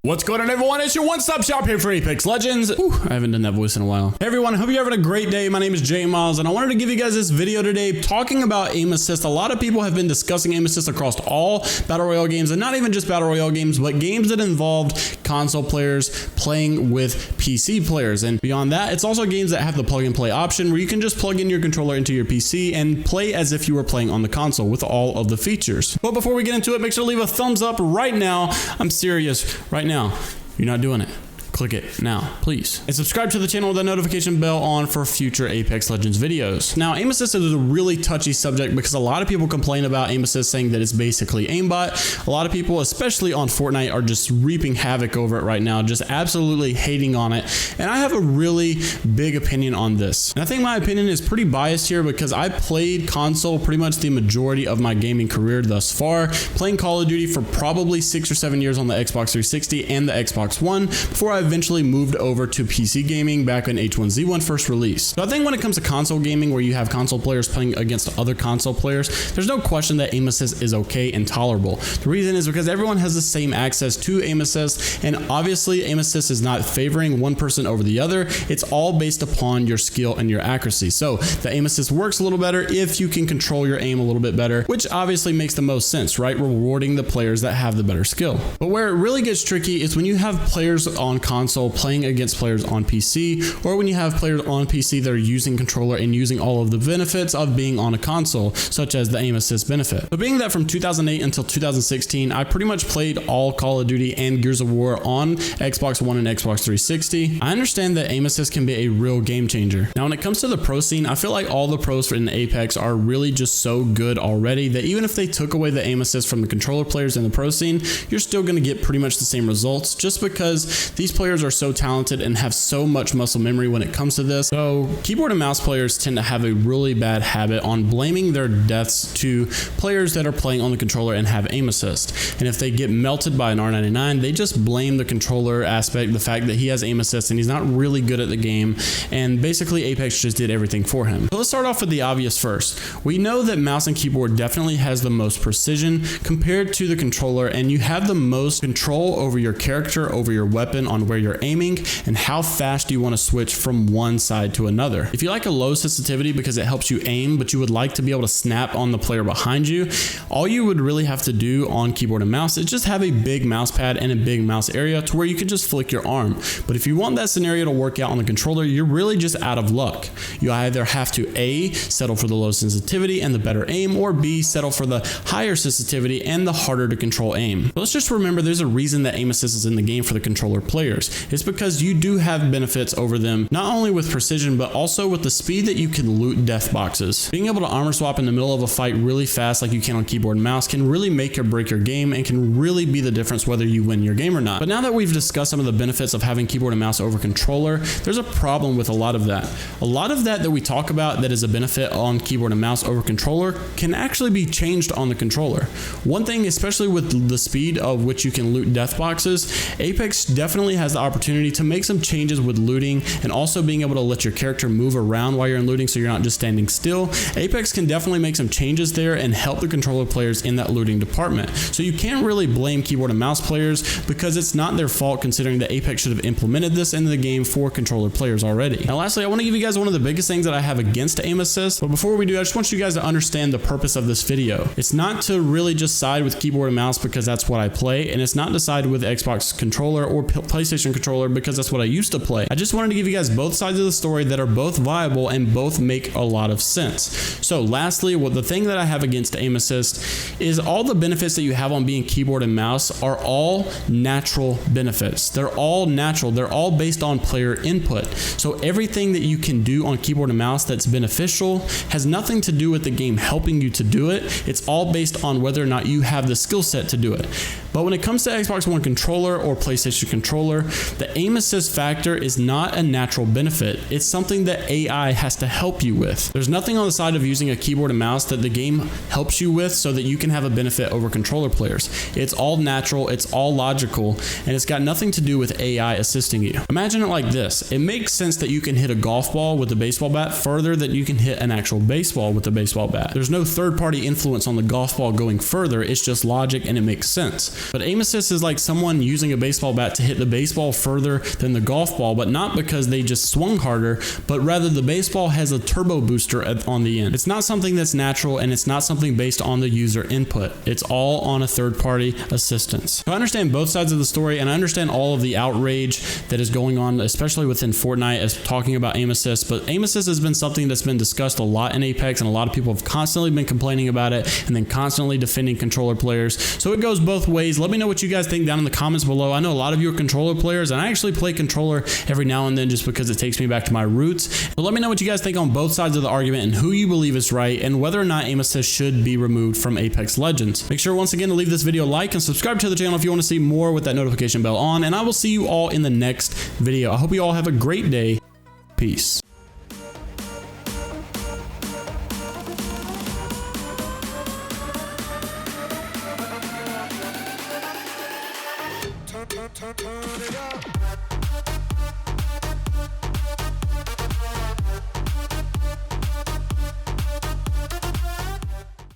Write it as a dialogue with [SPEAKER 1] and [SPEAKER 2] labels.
[SPEAKER 1] What's going on, everyone? It's your one-stop shop here for Apex Legends. Whew, I haven't done that voice in a while. Hey everyone, hope you're having a great day. My name is JMeyels, and I wanted to give you guys this video today talking about aim assist. A lot of people have been discussing aim assist across all Battle Royale games, and not even just Battle Royale games, but games that involved console players playing with PC players. And beyond that, it's also games that have the plug-and-play option where you can just plug in your controller into your PC and play as if you were playing on the console with all of the features. But before we get into it, make sure to leave a thumbs up right now. I'm serious, right now. You're not doing it. Click it now, please. And subscribe to the channel with the notification bell on for future Apex Legends videos. Now, aim assist is a really touchy subject because a lot of people complain about aim assist saying that it's basically aimbot. A lot of people, especially on Fortnite, are just reaping havoc over it right now, just absolutely hating on it. And I have a really big opinion on this. And I think my opinion is pretty biased here because I played console pretty much the majority of my gaming career thus far, playing Call of Duty for probably 6 or 7 years on the Xbox 360 and the Xbox One before I eventually moved over to PC gaming back when H1Z1 first released. So I think when it comes to console gaming where you have console players playing against other console players, there's no question that aim assist is okay and tolerable. The reason is because everyone has the same access to aim assist, and obviously aim assist is not favoring one person over the other. It's all based upon your skill and your accuracy. So the aim assist works a little better if you can control your aim a little bit better, which obviously makes the most sense, right? Rewarding the players that have the better skill. But where it really gets tricky is when you have players on console playing against players on PC, or when you have players on PC that are using controller and using all of the benefits of being on a console, such as the aim assist benefit. So being that from 2008 until 2016, I pretty much played all Call of Duty and Gears of War on Xbox One and Xbox 360, I understand that aim assist can be a real game changer. Now, when it comes to the pro scene, I feel like all the pros in Apex are really just so good already that even if they took away the aim assist from the controller players in the pro scene, you're still going to get pretty much the same results just because these players are so talented and have so much muscle memory when it comes to this. So keyboard and mouse players tend to have a really bad habit on blaming their deaths to players that are playing on the controller and have aim assist. And if they get melted by an R99, they just blame the controller aspect, the fact that he has aim assist and he's not really good at the game. And basically Apex just did everything for him. So let's start off with the obvious first. We know that mouse and keyboard definitely has the most precision compared to the controller, and you have the most control over your character, over your weapon, on where you're aiming and how fast you want to switch from one side to another. If you like a low sensitivity because it helps you aim, but you would like to be able to snap on the player behind you, all you would really have to do on keyboard and mouse is just have a big mouse pad and a big mouse area to where you can just flick your arm. But if you want that scenario to work out on the controller, you're really just out of luck. You either have to A, settle for the low sensitivity and the better aim, or B, settle for the higher sensitivity and the harder to control aim. But let's just remember there's a reason that aim assist is in the game for the controller players. It's because you do have benefits over them, not only with precision, but also with the speed that you can loot death boxes. Being able to armor swap in the middle of a fight really fast like you can on keyboard and mouse can really make or break your game and can really be the difference whether you win your game or not. But now that we've discussed some of the benefits of having keyboard and mouse over controller, there's a problem with a lot of that. A lot of that we talk about that is a benefit on keyboard and mouse over controller can actually be changed on the controller. One thing, especially with the speed of which you can loot death boxes, Apex definitely has the opportunity to make some changes with looting and also being able to let your character move around while you're in looting so you're not just standing still. Apex can definitely make some changes there and help the controller players in that looting department. So you can't really blame keyboard and mouse players because it's not their fault, considering that Apex should have implemented this into the game for controller players already. Now lastly, I want to give you guys one of the biggest things that I have against aim assist, but before we do, I just want you guys to understand the purpose of this video. It's not to really just side with keyboard and mouse because that's what I play, and it's not to side with Xbox controller or PlayStation controller because that's what I used to play. I just wanted to give you guys both sides of the story that are both viable and both make a lot of sense. So lastly, the thing that I have against aim assist is all the benefits that you have on being keyboard and mouse are all natural benefits. They're all natural. They're all based on player input. So everything that you can do on keyboard and mouse that's beneficial has nothing to do with the game helping you to do it. It's all based on whether or not you have the skill set to do it. But when it comes to Xbox One controller or PlayStation controller, the aim assist factor is not a natural benefit. It's something that AI has to help you with. There's nothing on the side of using a keyboard and mouse that the game helps you with so that you can have a benefit over controller players. It's all natural, it's all logical, and it's got nothing to do with AI assisting you. Imagine it like this. It makes sense that you can hit a golf ball with a baseball bat further than you can hit an actual baseball with a baseball bat. There's no third-party influence on the golf ball going further, it's just logic and it makes sense. But aim assist is like someone using a baseball bat to hit the baseball further than the golf ball, but not because they just swung harder, but rather the baseball has a turbo booster on the end. It's not something that's natural, and it's not something based on the user input. It's all on a third-party assistance. So I understand both sides of the story, and I understand all of the outrage that is going on, especially within Fortnite, as talking about aim assist. But aim assist has been something that's been discussed a lot in Apex, and a lot of people have constantly been complaining about it and then constantly defending controller players. So it goes both ways. Let me know what you guys think down in the comments below. I know a lot of you are controller players, and I actually play controller every now and then just because it takes me back to my roots. But let me know what you guys think on both sides of the argument and who you believe is right, and whether or not aim assist should be removed from Apex Legends. Make sure once again to leave this video a like and subscribe to the channel if you want to see more with that notification bell on, and I will see you all in the next video. I hope you all have a great day. Peace.
[SPEAKER 2] Turn it up.